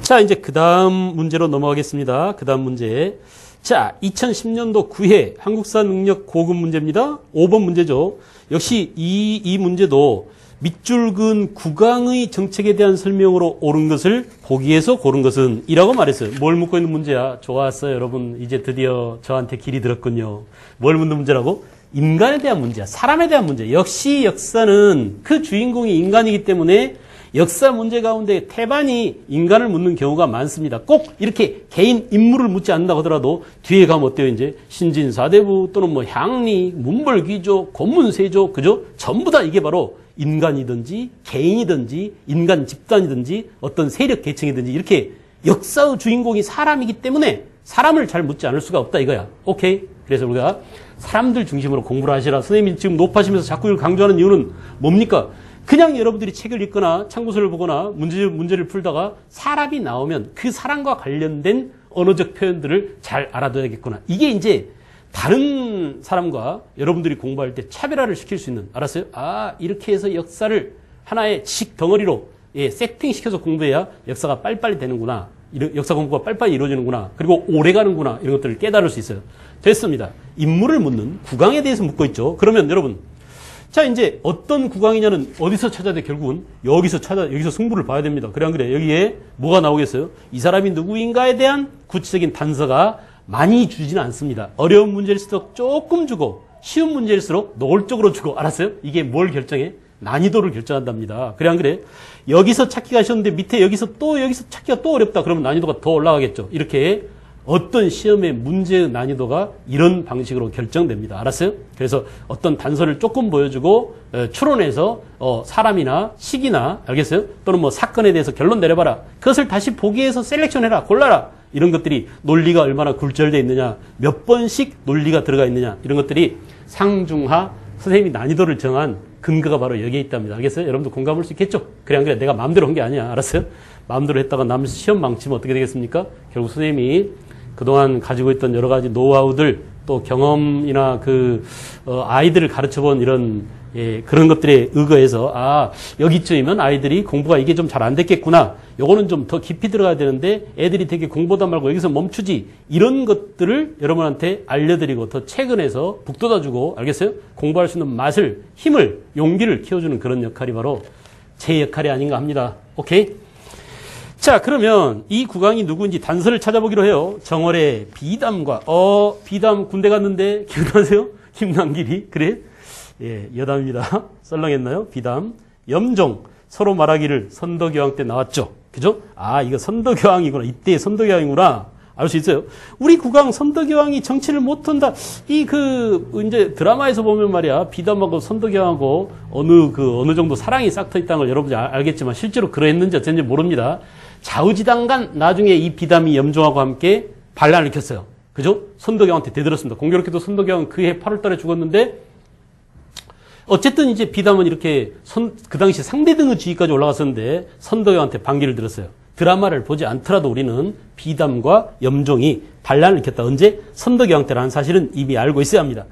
자, 이제 그 다음 문제로 넘어가겠습니다. 그 다음 문제. 자, 2010년도 9회 한국사 능력 고급 문제입니다. 5번 문제죠. 역시 이 문제도 밑줄근 국왕의 정책에 대한 설명으로 옳은 것을 보기에서 고른 것은 이라고 말했어요. 뭘 묻고 있는 문제야? 좋았어요, 여러분. 이제 드디어 저한테 길이 들었군요. 뭘 묻는 문제라고? 인간에 대한 문제야. 사람에 대한 문제. 역시 역사는 그 주인공이 인간이기 때문에 역사 문제 가운데 태반이 인간을 묻는 경우가 많습니다. 꼭 이렇게 개인 인물을 묻지 않는다고 하더라도 뒤에 가면 어때요? 이제 신진사대부 또는 뭐 향리, 문벌귀족, 권문세족, 그죠? 전부 다 이게 바로 인간이든지 개인이든지 인간 집단이든지 어떤 세력 계층이든지 이렇게 역사의 주인공이 사람이기 때문에 사람을 잘 묻지 않을 수가 없다 이거야. 오케이? 그래서 우리가 사람들 중심으로 공부를 하시라. 선생님이 지금 높아시면서 자꾸 이걸 강조하는 이유는 뭡니까? 그냥 여러분들이 책을 읽거나 참고서를 보거나 문제를 풀다가 사람이 나오면 그 사람과 관련된 언어적 표현들을 잘 알아둬야겠구나. 이게 이제 다른 사람과 여러분들이 공부할 때 차별화를 시킬 수 있는, 알았어요? 아, 이렇게 해서 역사를 하나의 지식 덩어리로 세팅시켜서 공부해야 역사가 빨리빨리 되는구나. 역사 공부가 빨리빨리 이루어지는구나. 그리고 오래 가는구나. 이런 것들을 깨달을 수 있어요. 됐습니다. 인물을 묻는 국왕에 대해서 묻고 있죠. 그러면 여러분, 자, 이제 어떤 국왕이냐는 어디서 찾아야 돼? 결국은 여기서 승부를 봐야 됩니다. 그래 안 그래? 여기에 뭐가 나오겠어요? 이 사람이 누구인가에 대한 구체적인 단서가 많이 주지는 않습니다. 어려운 문제일수록 조금 주고 쉬운 문제일수록 노골적으로 주고, 알았어요? 이게 뭘 결정해? 난이도를 결정한답니다. 그래 안 그래? 여기서 찾기가 쉬웠는데 밑에 여기서 찾기가 또 어렵다. 그러면 난이도가 더 올라가겠죠. 이렇게 어떤 시험의 문제의 난이도가 이런 방식으로 결정됩니다. 알았어요? 그래서 어떤 단서를 조금 보여주고 추론해서 사람이나 시기나, 알겠어요? 또는 뭐 사건에 대해서 결론 내려봐라. 그것을 다시 보기에서 셀렉션해라. 골라라. 이런 것들이 논리가 얼마나 굴절되어 있느냐, 몇 번씩 논리가 들어가 있느냐, 이런 것들이 상중하 선생님이 난이도를 정한 근거가 바로 여기에 있답니다. 알겠어요? 여러분도 공감할 수 있겠죠? 그래 안 그래? 내가 마음대로 한 게 아니야. 알았어요? 마음대로 했다가 남 시험 망치면 어떻게 되겠습니까? 결국 선생님이 그동안 가지고 있던 여러 가지 노하우들, 또 경험이나 아이들을 가르쳐 본 이런, 그런 것들에 의거해서, 아, 여기쯤이면 아이들이 공부가 이게 좀 잘 안 됐겠구나. 요거는 좀 더 깊이 들어가야 되는데 애들이 되게 공부하다 말고 여기서 멈추지. 이런 것들을 여러분한테 알려드리고 더 최근에서 북돋아주고, 알겠어요? 공부할 수 있는 맛을, 힘을, 용기를 키워주는 그런 역할이 바로 제 역할이 아닌가 합니다. 오케이? 자, 그러면 이 국왕이 누구인지 단서를 찾아보기로 해요. 정월에 비담과, 비담 군대 갔는데, 기억나세요? 김남길이? 그래? 예, 여담입니다. 썰렁했나요? 비담. 염종. 서로 말하기를 선덕여왕 때 나왔죠. 그죠? 아, 이거 선덕여왕이구나. 이때의 선덕여왕이구나. 알 수 있어요. 우리 국왕 선덕여왕이 정치를 못한다. 이제 드라마에서 보면 말이야. 비담하고 선덕여왕하고 어느 정도 사랑이 싹터 있다는 걸 여러분이 알겠지만 실제로 그랬는지 어쨌는지 모릅니다. 좌우지단간 나중에 이 비담이 염종하고 함께 반란을 일으켰어요. 그죠? 선덕여왕한테 대들었습니다. 공교롭게도 선덕여왕은 그해 8월 달에 죽었는데 어쨌든 이제 비담은 이렇게 그 당시 상대등의 지위까지 올라갔었는데 선덕여왕한테 반기를 들었어요. 드라마를 보지 않더라도 우리는 비담과 염종이 반란을 일으켰다. 언제? 선덕여왕 때라는 사실은 이미 알고 있어야 합니다.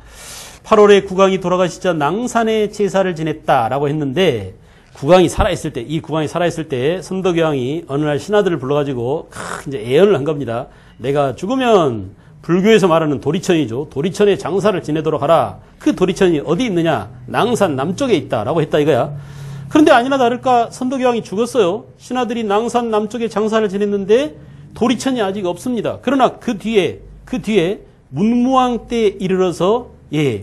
8월에 국왕이 돌아가시자 낭산에 제사를 지냈다라고 했는데 이 국왕이 살아있을 때 선덕여왕이 어느 날 신하들을 불러가지고 이제 애언을 한 겁니다. 내가 죽으면 불교에서 말하는 도리천이죠. 도리천에 장사를 지내도록 하라. 그 도리천이 어디 있느냐? 낭산 남쪽에 있다라고 했다 이거야. 그런데 아니나 다를까 선덕여왕이 죽었어요. 신하들이 낭산 남쪽에 장사를 지냈는데 도리천이 아직 없습니다. 그러나 그 뒤에 문무왕 때 이르러서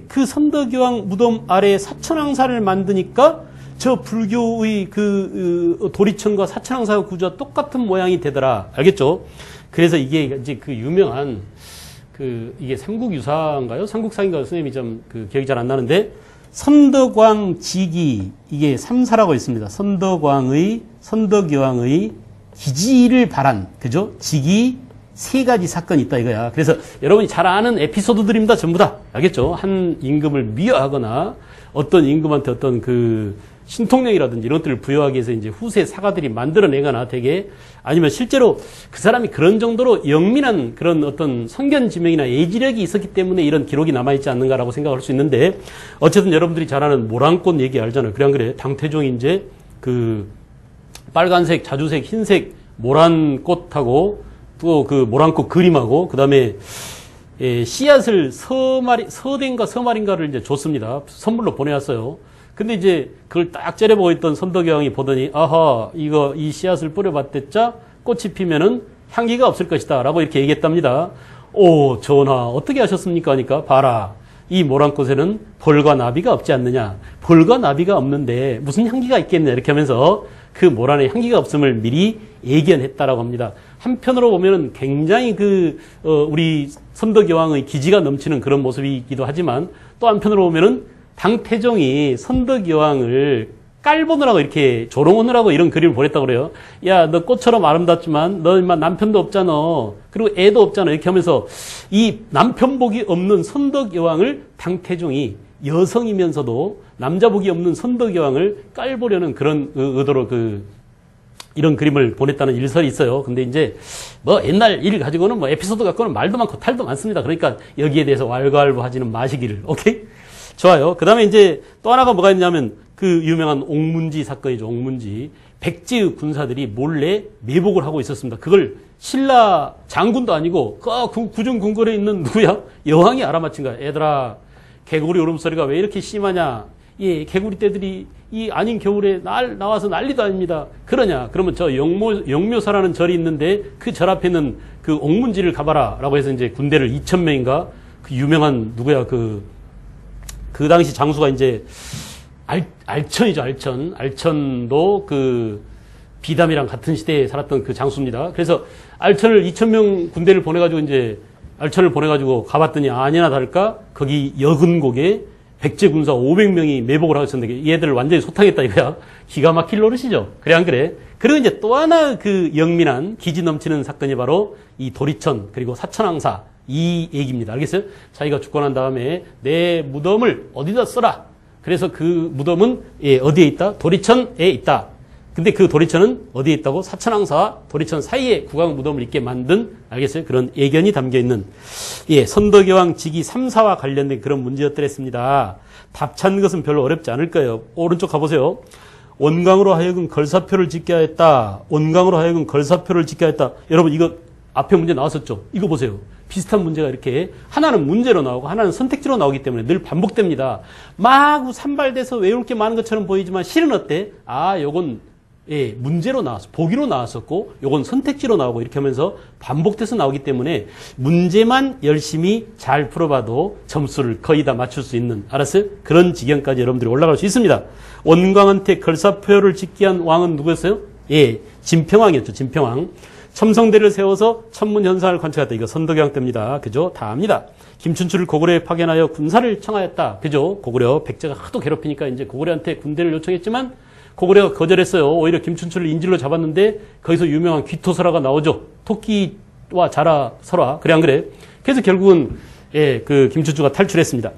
그 선덕여왕 무덤 아래에 사천왕사를 만드니까 저 불교의 도리천과 사천왕사 구조와 똑같은 모양이 되더라. 알겠죠? 그래서 이게 이제 그 유명한 이게 삼국유사인가요? 삼국상인가요? 선생님이 좀 기억이 잘 안 나는데 선덕왕 직이 이게 3사라고 있습니다. 선덕여왕의 기지를 바란, 그죠? 직이 3가지 사건이 있다 이거야. 그래서 여러분이 잘 아는 에피소드들입니다. 전부 다. 알겠죠? 한 임금을 미화하거나 어떤 임금한테 어떤 신통력이라든지 이런 것들을 부여하기 위해서 이제 후세 사가들이 만들어내거나 되게 아니면 실제로 그 사람이 그런 정도로 영민한 그런 어떤 선견지명이나 예지력이 있었기 때문에 이런 기록이 남아있지 않는가라고 생각할 수 있는데 어쨌든 여러분들이 잘 아는 모란꽃 얘기 알잖아요. 그래 안 그래? 당태종이 이제 빨간색, 자주색, 흰색 모란 꽃하고 또 그 모란꽃 그림하고 그다음에 씨앗을 서대인가 서말인가를 이제 줬습니다. 선물로 보내왔어요. 근데 이제 그걸 딱 째려보고 있던 선덕여왕이 보더니 아하 이 씨앗을 뿌려봤댔자 꽃이 피면은 향기가 없을 것이다 라고 이렇게 얘기했답니다. 오 전하 어떻게 하셨습니까 하니까 봐라 이 모란꽃에는 벌과 나비가 없지 않느냐. 벌과 나비가 없는데 무슨 향기가 있겠냐 이렇게 하면서 그 모란의 향기가 없음을 미리 예견했다라고 합니다. 한편으로 보면은 굉장히 우리 선덕여왕의 기지가 넘치는 그런 모습이기도 하지만 또 한편으로 보면은 당태종이 선덕여왕을 깔보느라고 이렇게 조롱하느라고 이런 그림을 보냈다고 그래요. 야, 너 꽃처럼 아름답지만 너 인마 남편도 없잖아. 그리고 애도 없잖아. 이렇게 하면서 이 남편복이 없는 선덕여왕을 당태종이 여성이면서도 남자복이 없는 선덕여왕을 깔보려는 그런 의도로 이런 그림을 보냈다는 일설이 있어요. 근데 이제 뭐 옛날 일 가지고는 뭐 에피소드 갖고는 말도 많고 탈도 많습니다. 그러니까 여기에 대해서 왈가왈부하지는 마시기를. 오케이? 좋아요. 그 다음에 이제 또 하나가 뭐가 있냐면 그 유명한 옥문지 사건이죠. 옥문지. 백제의 군사들이 몰래 매복을 하고 있었습니다. 그걸 신라 장군도 아니고 구중 궁궐에 있는 누구야? 여왕이 알아맞힌 거야. 얘들아 개구리 울음소리가 왜 이렇게 심하냐. 예, 개구리 떼들이 이 아닌 겨울에 나와서 난리도 아닙니다. 그러냐? 그러면 저 영묘사라는 절이 있는데 그 절 앞에 있는 그 옥문지를 가봐라. 라고 해서 이제 군대를 2,000명인가 그 유명한 누구야? 그 당시 장수가 이제 알천이죠. 알천도 그 비담이랑 같은 시대에 살았던 그 장수입니다. 그래서 알천을 2,000명 군대를 보내가지고 이제 알천을 보내가지고 가봤더니 아니나 다를까 거기 여근곡에 백제 군사 500명이 매복을 하고 있었는데 얘들을 완전히 소탕했다 이거야. 기가 막힐 노릇이죠. 그래 안 그래? 그리고 이제 또 하나 그 영민한 기지 넘치는 사건이 바로 이 도리천 그리고 사천왕사 이 얘기입니다. 알겠어요? 자기가 죽고 난 다음에 내 무덤을 어디다 써라. 그래서 그 무덤은 어디에 있다? 도리천에 있다. 근데 그 도리천은 어디에 있다고? 사천왕사와 도리천 사이에 국왕 무덤을 있게 만든 알겠어요? 그런 예견이 담겨 있는 선덕여왕 직위 3사와 관련된 그런 문제였더랬습니다. 답 찾는 것은 별로 어렵지 않을 거예요. 오른쪽 가보세요. 원강으로 하여금 걸사표를 짓게 하였다. 원강으로 하여금 걸사표를 짓게 하였다. 여러분 이거 앞에 문제 나왔었죠? 이거 보세요. 비슷한 문제가 이렇게 하나는 문제로 나오고 하나는 선택지로 나오기 때문에 늘 반복됩니다. 마구 산발돼서 외울 게 많은 것처럼 보이지만 실은 어때? 요건 문제로 나왔어. 보기로 나왔었고 요건 선택지로 나오고 이렇게 하면서 반복돼서 나오기 때문에 문제만 열심히 잘 풀어봐도 점수를 거의 다 맞출 수 있는 알았어요? 그런 지경까지 여러분들이 올라갈 수 있습니다. 원광한테 걸사표를 짓게 한 왕은 누구였어요? 진평왕이었죠. 진평왕. 첨성대를 세워서 천문현상을 관측했다. 이거 선덕여왕 때입니다. 그죠? 다 압니다. 김춘추를 고구려에 파견하여 군사를 청하였다. 그죠? 고구려 백제가 하도 괴롭히니까 이제 고구려한테 군대를 요청했지만 고구려가 거절했어요. 오히려 김춘추를 인질로 잡았는데 거기서 유명한 귀토설화가 나오죠. 토끼와 자라 설화. 그래 안 그래? 그래서 결국은 그 김춘추가 탈출했습니다.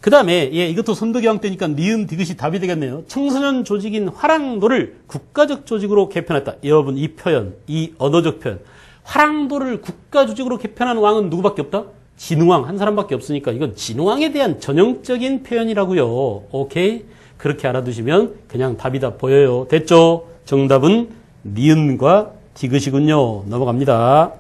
그 다음에 이것도 선덕여왕 때니까 니은 디귿이 답이 되겠네요. 청소년 조직인 화랑도를 국가적 조직으로 개편했다. 여러분 이 표현, 이 언어적 표현. 화랑도를 국가 조직으로 개편한 왕은 누구밖에 없다? 진흥왕 한 사람밖에 없으니까 이건 진흥왕에 대한 전형적인 표현이라고요. 오케이? 그렇게 알아두시면 그냥 답이 다 보여요. 됐죠? 정답은 니은과 디귿이군요. 넘어갑니다.